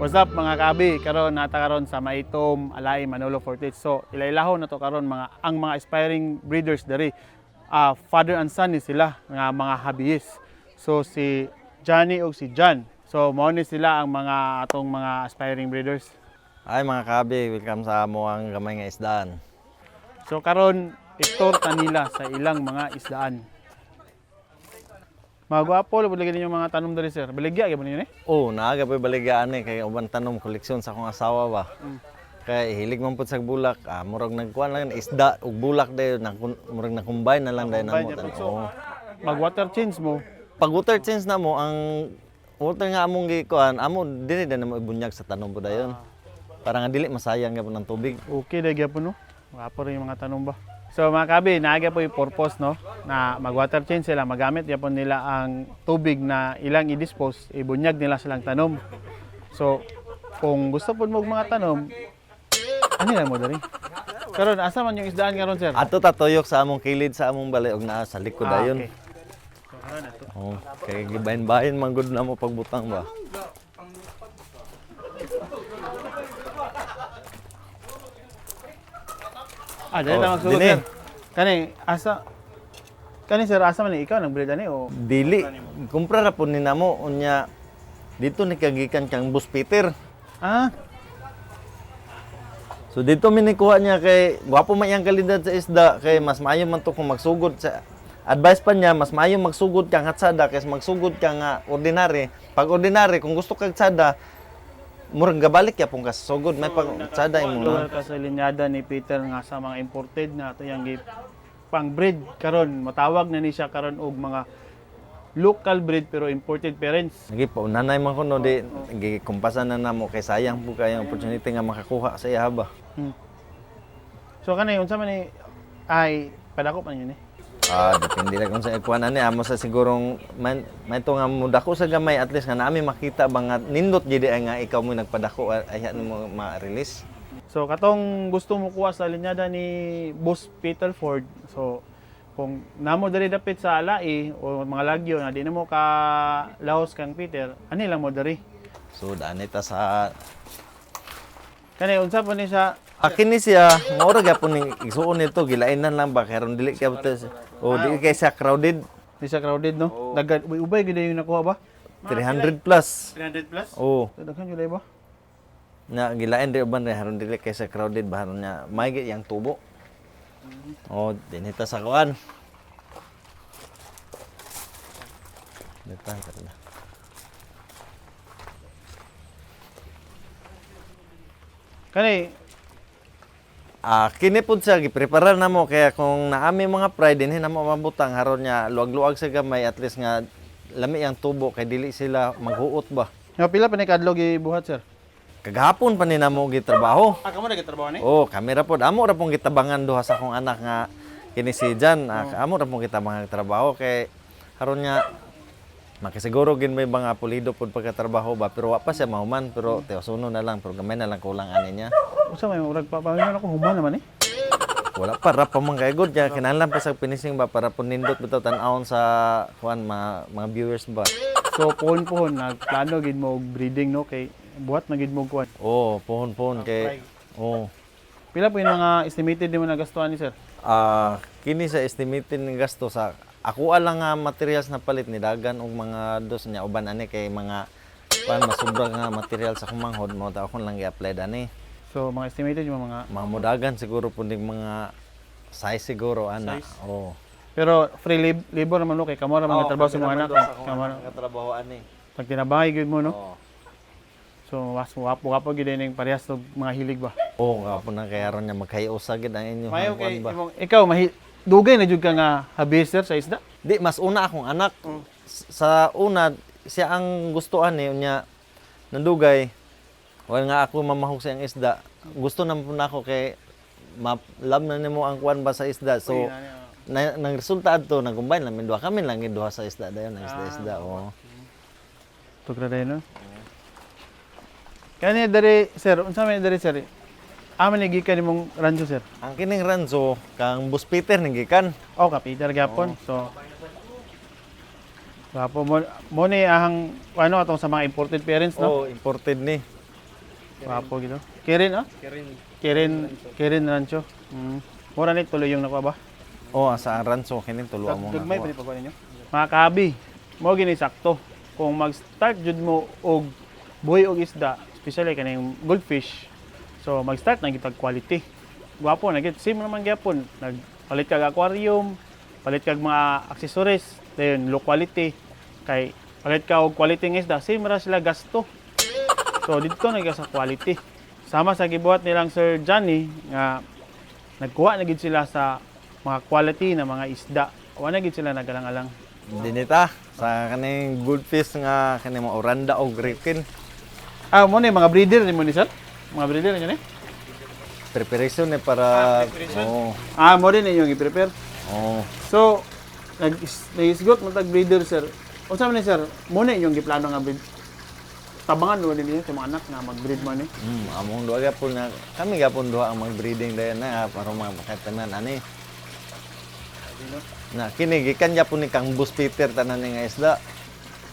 What's up mga kabi? Karon nata karon sa Maitom, Alay, Manolo Fortes. So ilailahon na to karon ang mga aspiring breeders diri. Father and son ni sila nga mga habiyes. So si Johnny ug si John. So mao ni sila ang mga atong mga aspiring breeders. Ay mga kabi, welcome sa amo ang gamay nga isdaan. So karon itor nila sa ilang mga isdaan. Mga gwapo, lagi ninyo mga tanom dali sir. Baligya gyud ninyo ni? Oh, naaga pa baligaan ni kay uban tanom koleksyon sa akong asawa ba. Kay hilig man pud sa bulak, murag nagkuan lang isda ug bulak dayon, murag na-combine na lang dayon namo. So, mag water change mo. Pag water change na mo, ang water nga among gikuan, amo dili na mo ibunyag sa tanom po dayon. Para nga dili masayang gyapon ng tubig. Okay, dahil gyapon no. Gwapo rin yung mga tanom ba. So mga kabi, naaga po yung purpose no, na mag-water change sila, magamit yapon nila ang tubig na ilang i-dispose, ibunyag nila silang tanom. So, kung gusto po mo mga tanom, ano lang mo dali? Karon asa man yung isdaan karon sir? Ato tatuyok sa among kilid sa among balay ug naa sa likod dayon. Okay. So, karon ato. Oh, kay gibahin-bahin man gud namo pagbutang ba. Dahil lang magsulod dili. sir. Kani sir, asa man ni ikaw nag-breed ani o? Dili, kumpra ra pud ni namo unya dito ni kagikan kang Bus Peter. Ah, So dito mi nikuha niya kay gwapo man iyang kalidad sa isda kay mas maayo man to kung magsugod sa advice pa niya mas maayo magsugod kang hatsada kaysa magsugod kang ordinary. Pag ordinary kung gusto kag tsada murag gabalik ya pong kasugod may pag tsada imo lugar lang. ka sa linyada ni Peter nga sa mga imported na ato yang pang breed karon matawag na ni siya karon og mga local breed pero imported parents. Lagi po nanay man kuno di gikumpasan na namo kay sayang po kay ang opportunity nga makakuha sa iya ba. So kanay unsa man ni ay padako pa yun eh. Depende lang kung sa ikuan ani amo sa sigurong may to nga mudako sa gamay at least nga naami makita ba nga nindot gid ay nga ikaw mo nagpadako ay mo ma-release. So katong gusto mo kuha sa linyada ni Boss Peter Ford. So kung namo diri dapit sa alai o mga lagyo na di na mo ka lahos kang Peter, ani lang mo diri. So daan ita sa Kanay unsa pa ni siya akin ni siya maura gyapon ning igsuon nito gilainan lang ba karon dili kay dili kay sa crowded di siya crowded no? Daghan ubay gid yung nakuha ba? 300 plus. 300 plus? Oh, Daghan gid ba? na gilain di uban haron dili kay sa crowded ba haron nya may gid yang tubo. Oh, dinita sa kuan. Dito na. Kanay Kini pud siya giprepara namo kaya kung naami mga pride dinhi namo mabutang haron nya luwag-luwag sa gamay at least nga lami ang tubo kay dili sila maghuot ba. nga pila pa ni kadlog gibuhat sir? Kagahapon pa ni namo gitrabaho. Kamo na gitrabaho ni? Oh, kami ra pod amo ra pong gitabangan duha sa akong anak nga kini si Jan. Amo ra pong gitabangan trabaho kay haron nya makisiguro gid may mga pulido pod pagkatrabaho ba pero wa pa siya mahuman pero teosuno na lang pero gamay na lang kulang ani niya. Unsa may murag pa ako human naman eh. Wala pa rap pa man kay good kaya kinahanglan pa sa finishing ba para po nindot bitaw tan-awon sa kuan mga viewers ba. So pohon nagplano gid mo og breeding no kay buhat na gid mo kuan. Oh, pohon kay Pila po yung mga estimated mo na gastuhan ni sir? kini sa estimated ng gasto sa ako lang nga materials na palit ni dagan og mga dos nya uban ani kay mga kuan masubra nga material sa kumanghod mo ta akon lang i-apply dani. So mga estimated mo mga Mudagan siguro po mga size siguro ana. Size? Oh. pero free labor naman no kay kamo ra mga trabaho sa mga anak. Kamo ra trabaho ani. pag tinabangay gid mo no. Oh. So was wapo gid ning parehas og mga hilig ba. Oh, nga po na kaya ron niya magkayusa gid ang inyo Mayo kuan kay ba. ikaw dugay na jud ka nga habiser sa isda. Di mas una akong anak. Sa una siya ang gustuhan ni unya nandugay. Wala nga ako mamahog sa iyang isda. Gusto naman po na ako kay love na nimo ang kuan ba sa isda. So nang resulta adto nag-combine lang duha kami lang duha sa isda dayon ang isda. Oh. Tugra day no. Kani dari sir, unsa may dari sir? Aman ni gikan imong rancho sir. Ang kining ranso kang Bus Peter ning gikan. Oh, Peter gyapon. So mo ni ahang ano atong sa mga imported parents no. Oh, imported ni. Wapo gitu. Kirin ah? Kirin Rancho. Mura ni tuloy yung nakuha ba? Oh, sa ranso kini tulo mo Dugmay pa na. ni pagkuha ninyo. Mga kabi, mo gini sakto. Kung mag-start jud mo og buhay og isda, especially kaning goldfish. So mag-start na gitag quality. Gwapo na gid same naman gyapon. Nagpalit kag aquarium, palit kag mga accessories, then low quality. Kay palit ka og quality ng isda, same ra sila gasto. So dito na sa quality. Sama sa gibuhat nilang Sir Johnny nga nagkuha na gid sila sa mga quality na mga isda. Wala na gid sila nagalang-alang. Dinita sa kaning goldfish nga kaning mga oranda o griffin. Ah, mo ni mga breeder ni mo ni sir? Mga breeder na ni? Preparation ni para oh, Ah, mo din yung i-prepare. oh. So, nag-isgot mo tag breeder sir. Unsa man ni sir? Mo ni yung giplano nga breed. Tabangan mo din niya sa mga anak nga mag-breed man ni. Among duha gapon na kami gapon duha ang mag-breeding dayon na para makatanan ani. Na kini gikan gyapon ni Kang Bus Peter tanan ni nga isda.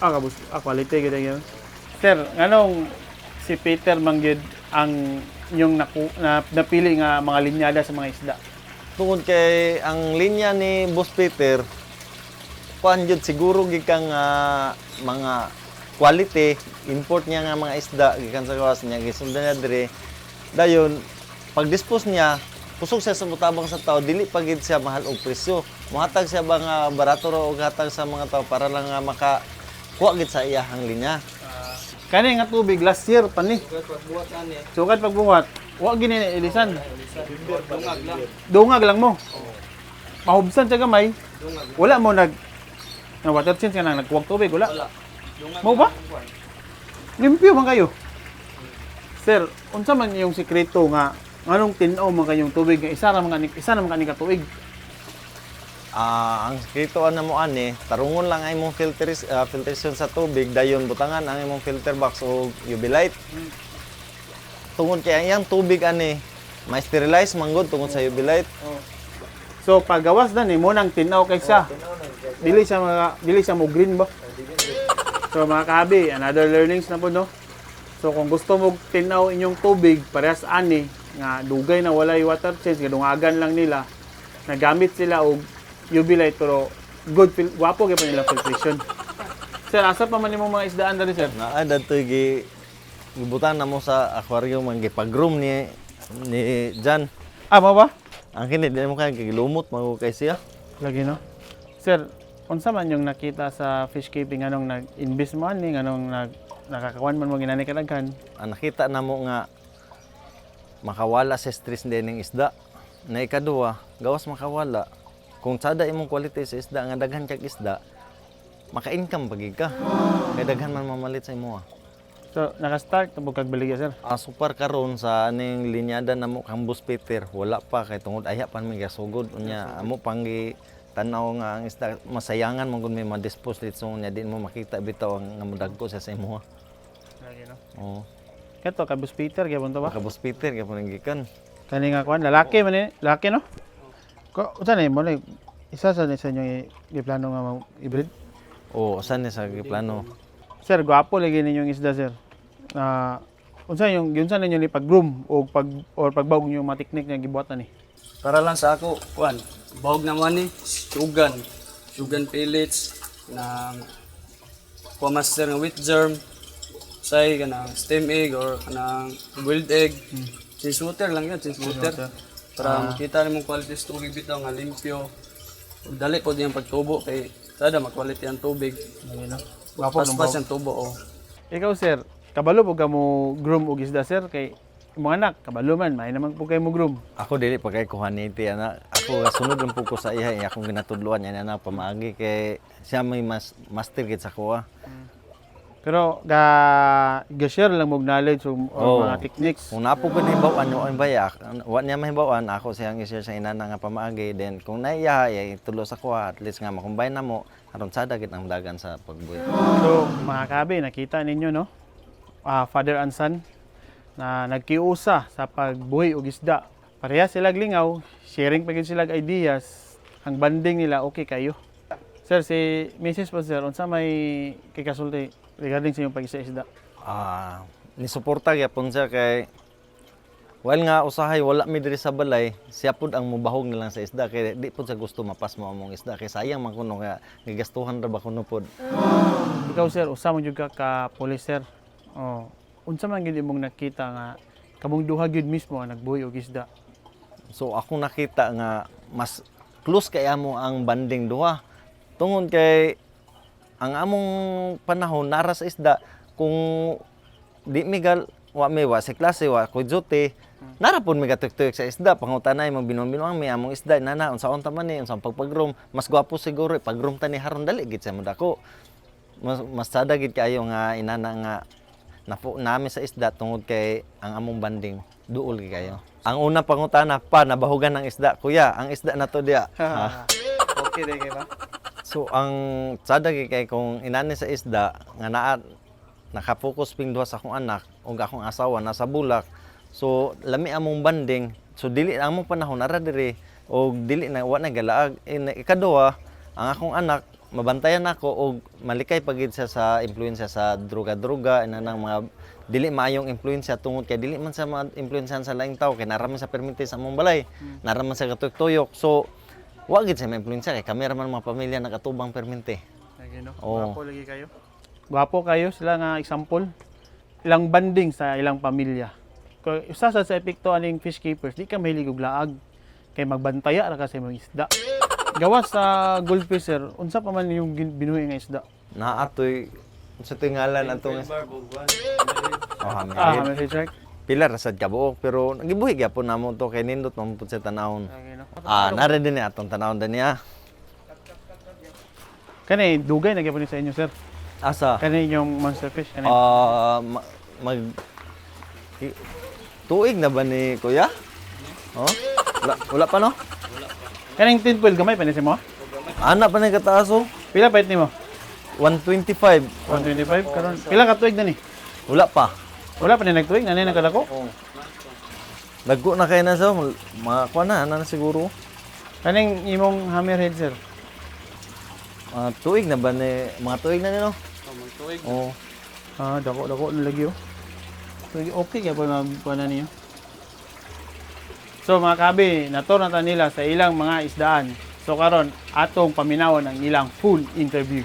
Ah, kabus. Ah, quality gid yun. Sir, nganong si Peter manggid ang yung napili nga mga linyada sa mga isda? Tungod kay ang linya ni Bus Peter kuan jud siguro gikan nga mga quality import niya nga mga isda gikan sa gawas niya gisundan niya dire dayon pag dispose niya kusog siya sa mutabang sa tao dili pa gid siya mahal og presyo mohatag siya ba nga barato ra og hatag sa mga tao para lang nga maka kuha gid sa iyahang linya. Kani nga tubig last year pa ni. Sukad pagbuhat. Wa gini ilisan. Dungag lang mo. Mahubsan sa gamay. Wala mo na water change ka nang nagkuwag tubig, wala. Mo ba? Limpyo man kayo. Sir, unsa man yung sikreto nga nganong tin-aw man kayong tubig nga isa ra man kani ka tuig? Ang sikreto na mo ani tarungon lang ay imong filtration sa tubig dayon butangan ang imong filter box o UV light. Tungod kay ang tubig ani ma-sterilize manggod tungod sa UV light. So paggawas na ni mo nang tin-aw kaysa. Dili siya mo green ba? So mga kahabi, another learnings na po no. So kung gusto mo tin-aw inyong tubig parehas ani nga dugay na walay water change, gadungagan lang nila. Nagamit sila og UV light pero good wapo gyud pa nila filtration. Sir, asa pa man imong mga isdaan dali sir? Naa datoy gibutan na mo sa aquarium ang gipag-groom ni Jan. Ah, mo ba? Ang kini di mo kay gilumot mo kay siya. Lagi no. Sir, unsa man yung nakita sa fish keeping anong nag-invest mo ani anong nakakawan man mo ginani kadaghan? Ang nakita na mo nga makawala sa stress din ng isda. Na ikaduha, gawas makawala. Kung sada imong quality sa isda nga daghan kag isda, maka-income pagig ka. Kay daghan man mamalit sa imo. So, naka-start na kag baligya sir? Super karon sa aning linyada namo Kang Bus Peter, wala pa kay tungod aya pa mi gasugod unya amo panggi tanaw nga ang isda masayangan man gud may ma-dispose dito nya din mo makita bitaw ang nga modagko sa imo. Lagi no. Oo. Kato kay Bus Peter gyapon to ba? Kang Bus Peter gyapon gikan. Kani nga kuan lalaki man ni, lalaki no? Ko unsa ni mo isa sa inyo giplano nga i-breed? Oo, saan ni sa plano? Sir, gwapo lagi ninyong isda sir. Unsa ninyo ni pag-groom o pagbawog niyo mga teknik nga gibuhatan ni? Para lang sa ako, kuan, bahog naman ni, sugan pellets, na master ng wheat germ, say, kanang stem egg or kanang boiled egg. Since water lang yan, since water. Para makita nimong quality sa tubig bitaw nga limpyo. Dali po din ang pagtubo kay sada mag-quality ang tubig. Gwapo Paspas ang tubo, oh. Ikaw sir, kabalo po ka mo groom og isda sir kay imong anak kabalo man may naman po kayo mo groom. Ako dili pa kay kuhaniti ana. Ako sunod lang po ko sa iya akong ginatudluan yan ana pamaagi kay siya may master gid sa kuha. Pero ga-share lang mo knowledge o mga techniques. Kung napo ko himbawan yo ang bayak, wa niya mahibawan ako siyang i-share sa inana nga pamaagi then kung naiya ay tulo sa kuha at least nga makombine na mo aron sada gid ang dagan sa pagbuhi. So mga kabe, nakita ninyo no? Father and son na nagkiusa sa pagbuhi og isda. Pareha sila lingaw, sharing pa gid sila ideas. Ang banding nila okay kayo. Sir, si Mrs. po sir, unsa may kikasulti regarding sa inyong pag-isda? nisuporta gyapon siya kay while nga usahay wala mi diri sa balay, siya pud ang mubahog nilang sa isda kay di pud siya gusto mapas mo among isda kay sayang man kuno nga gigastuhan ra ba kuno pud. Ikaw sir, usa man jud ka pulis sir. Oh, unsa man gid imong nakita nga kamong duha gyud mismo ang nagbuhi og isda? So ako nakita nga mas close kay amo ang banding duha. Tungod kay ang among panahon nara sa isda kung di migal wa may wa sa klase wa ko jote nara pud mi gatuk-tuyok sa isda pangutanay mo binuang mi among isda nana unsaon ta man ni unsang pagpagrom mas gwapo siguro pagrom ta ni haron dali gid sa mudako mas sada gid kayo nga inana nga napo nami sa isda tungod kay ang among banding duol gid kayo. Ang una pangutana pa nabahugan ng isda kuya ang isda na to dia. Okay day kay ba? So ang sada kay kung inani sa isda nga naka-focus ping duha sa akong anak ug akong asawa nasa bulak. So lami among banding. So dili na among panahon nara diri og dili na wa na galaag. Ikaduha ang akong anak mabantayan ako og malikay pagid siya sa impluwensya sa droga-droga inanang mga dili maayong impluwensya tungod kay dili man sa ma-impluwensyahan sa laing tawo kay naraman sa permite sa among balay. Naraman sa katuyok-tuyok. So wa gid sa ma-impluwensya kay kami ra man mga pamilya nakatubang permente. Lagi no. Oo. Gwapo lagi kayo. Gwapo kayo sila nga example. Ilang banding sa ilang pamilya. Kung usa sa epekto aning fish keepers, di ka mahilig og laag kay magbantaya ra ka sa imong isda. Gawas sa goldfish sir, unsa pa man yung binuhi nga isda? Naatoy sa tingalan atong oh Hammerhead shark. pila ra sad kabuok pero nagibuhi gyapon namo to kay nindot man pud sa tanawon. Lagi no. Nare din ni atong tanawon din niya. Kani dugay na gyapon sa inyo sir. Asa? Kani yung monster fish kani. Mag tuig na ba ni kuya? Oh? Wala pa no? Kaning tin foil gamay pa ni mo? Ana pa ni kataaso? Pila pait nimo? 125. 125 karon. Pila ka tuig na ni? Wala pa. Wala pa ni nagtuig na ni nagkadako. Dagko na kay na sa mga kuan na siguro. Kaning imong hammerhead sir. Tuig na ba ni mga tuig na ni no? Tuig. Oh. Dako na lagi oh. Okay kaya po na niyo. So mga kabi, natur na ta nila sa ilang mga isdaan. So karon atong paminawon ang ilang full interview.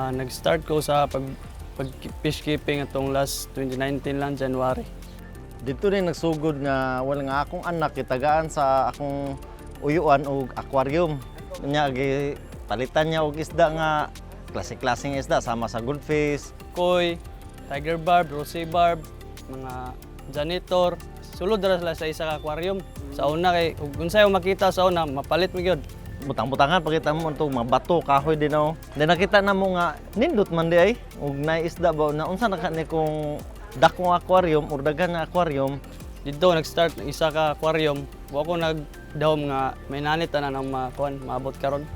Nag-start ko sa fish keeping atong last 2019 lang, January. Dito rin nagsugod nga wala nga akong anak kitagaan sa akong uyuan og aquarium. Nya palitan niya og isda nga klase-klaseng isda sama sa goldfish, Koi, tiger barb, rosy barb, mga janitor. Sulod ra sila sa isa ka aquarium. Sa una kay ug unsay makita sa una, mapalit mi gyud. butang-butangan pakita mo itong mga bato, kahoy din ako. Then nakita na mo nga, nindot man di ay, ug naisda ba, na unsa na ni kung dakong aquarium or dagan nga aquarium. Dito nag-start ng isa ka aquarium. Wa ko nagdahom nga may nanit na ng mga kuan, maabot karon.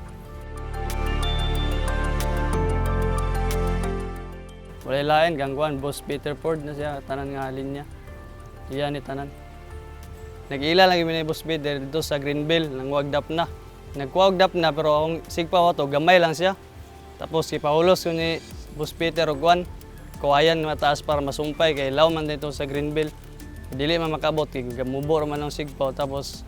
Wala lain kang kuan, Boss Peter Ford na siya, tanan nga linya. Iya ni tanan. Nag-ila lagi mi ni Boss Peter dito sa Greenbell, nang wagdap na. Nagwagdap na pero akong sigpa ko to, gamay lang siya. Tapos ipahulos ko ni Boss Peter og kuan, kuwayan mataas para masumpay kay law man dito sa Greenbell. Dili man makabot kay gamubo ra man ang sigpa. Tapos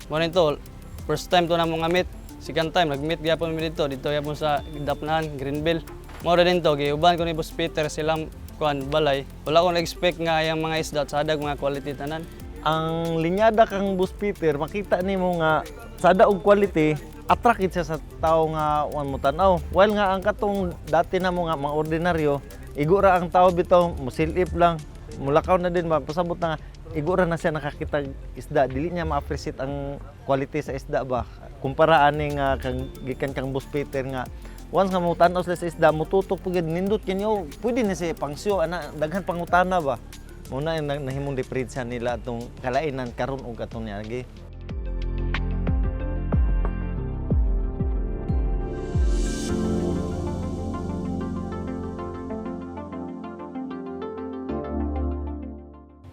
mo nito, first time to na mo ngamit. Second time nagmeet gyapon mi dito gyapon sa Dapnahan, Greenbell. Mo ra din to kay uban ko ni Boss Peter silang kuan balay. Wala ko na-expect nga yang mga isda sadag mga quality tanan. Ang linyada kang Boss Peter, makita nimo nga sada og quality, attract siya sa tao nga wan mo tan-aw. While nga ang katong dati na mo nga mga ordinaryo, igura ang tao bitaw, musilip lang, mulakaw na din ba, pasabot na nga, igura na siya nakakita isda, dili niya ma-appreciate ang quality sa isda ba. Kumpara ani nga kang gikan kang Boss Peter nga once nga mo tan-aw sa isda, mututok pugid nindot kinyo, pwede na siya pangsyo ana daghan pangutana ba. Muna yung nahimong diferensya nila itong kalainan karon og atong niagi.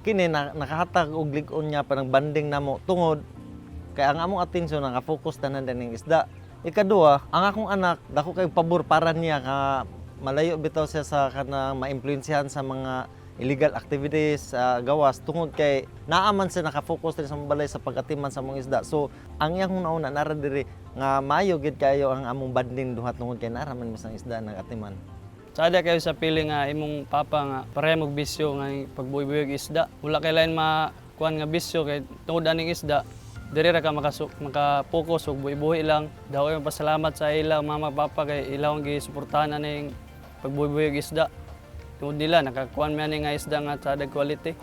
kini nakahatag og lig-on niya parang banding namo tungod kay ang among atensyon naka-focus tanan dining isda. Ikaduha, ang akong anak dako kay pabor para niya ka malayo bitaw siya sa kanang maimpluwensyahan sa mga illegal activities sa gawas tungod kay naaman siya naka-focus sa balay sa pagatiman sa mga isda. So ang iyang una nara diri nga maayo gid kayo ang among banding duha tungod kay nara man mas ang isda nagatiman. Sada kayo sa pili nga imong papa nga pareha mag bisyo nga pagbuy-buyog isda. Wala kay lain makuan nga bisyo kay tungod aning isda. Diri ra ka maka-focus og buhi-buhi lang. Daw ay pasalamat sa ila mama papa kay ilaw ang gisuportahan aning pagbuy-buyog isda. Tungod nila nakakuan man nga isda nga sada quality.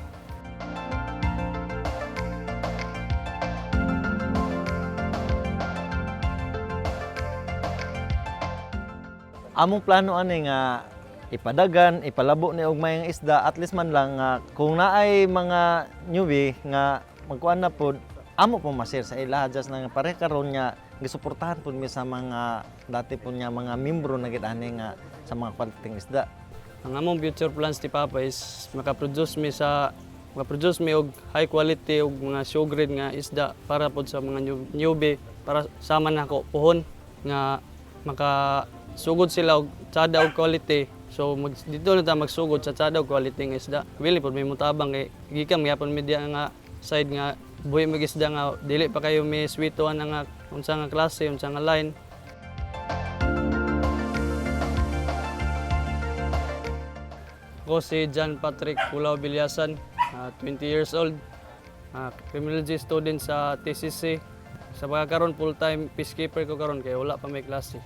Among plano ani nga ipadagan, ipalabo ni og mayang isda at least man lang nga kung naay mga newbie nga magkuan na pod amo po masir sa ila just nga pare karon nga gisuportahan pud mi sa mga dati po niya mga membro na gid ani nga sa mga quality isda. Ang among future plans ti Papa is makaproduce mi og high quality og mga show grade nga isda para pod sa mga newbie para sama nako puhon nga makasugod sila og tsada og quality. So dito na ta magsugod sa tsada og quality nga isda. Wili pod may mutabang kay gikan gyapon media nga side nga buhi mag isda nga dili pa kayo may sweetoan nga unsa nga klase, unsa nga line. Ako si John Patrick Pulao Bilyasan, 20 years old, criminology student sa TCC. Sa pagkakaroon full-time peacekeeper ko karon kay wala pa may klase.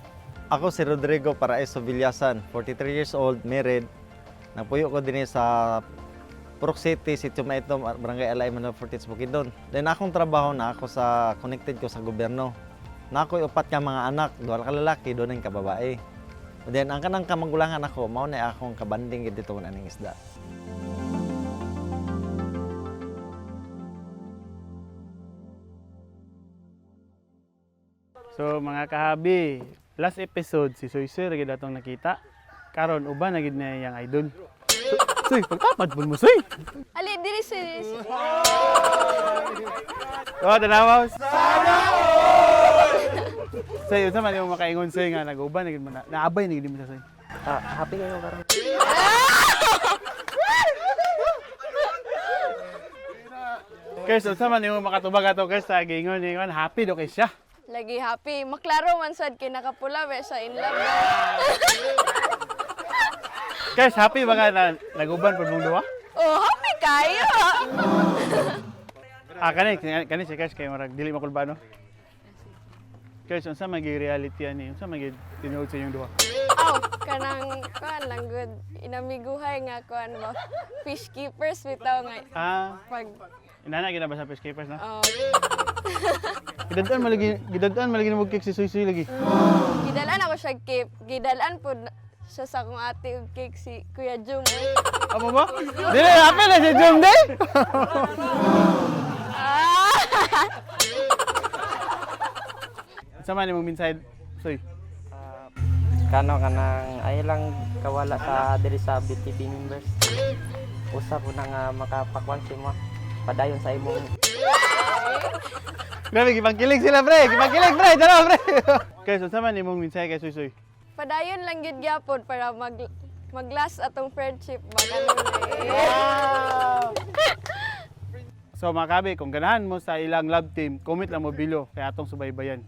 Ako si Rodrigo Paraiso Villasan, 43 years old, married. Napuyo ko din sa Purok City, Sitio Maito, Barangay Alay, Manila, Fortins, Bukidnon. Then akong trabaho na ako sa connected ko sa gobyerno. Na ako'y upat ka mga anak, duwal ka lalaki, doon ang kababae. Then ang kanang kamagulangan ako, mao na akong kabanding dito man aning isda. So mga kahabi, last episode si Soy Sir gid atong nakita. Karon uban na gid na yang idol. Soy, pagtapad pud mo Soy. Ali, diri si... Oh, tanawa. Soy, unsa man yung makaingon Soy nga nag-uban na gid man naabay na gid mo sa Soy. Happy kayo karon. Kers, unsa man yung makatubag ato Kers sa gingon ningon happy do kay siya. Lagi happy. Maklaro man sad kay nakapula be sa in love. Kers, happy ba nga na nag-uban pud mong duha? Oh, happy kayo. Kani si Kers kay marag dili makulbano. Kers, unsa man gyud reality ani? Unsa man gyud tinuod sa inyong duha? Aw, kanang kuan lang good. Inamiguhay nga kuan mo. Fishkeepers bitaw nga pag Inana gina ba sa peacekeepers na? oh, Gidadaan malagi mo kik si Suy lagi. gidalan ako siya cake. Gidalan pud siya sa akong ate og cake si Kuya Jum. Amo ba? Dili happy na si Jum day. Ah! Sa man imong minsay Suy. Kano kanang ay lang kawala sa diri sa BTB members. Usa po na nga makapakuan si mo. Padayon sa imong Grabe gipangkilig sila pre, gipangkilig pre, dala pre. Kaya sa man imong minsay kay Suy. Padayon lang gyud gyapon para mag-last atong friendship ba So mga kabi, kung ganahan mo sa ilang love team, comment lang mo below kay atong subaybayan.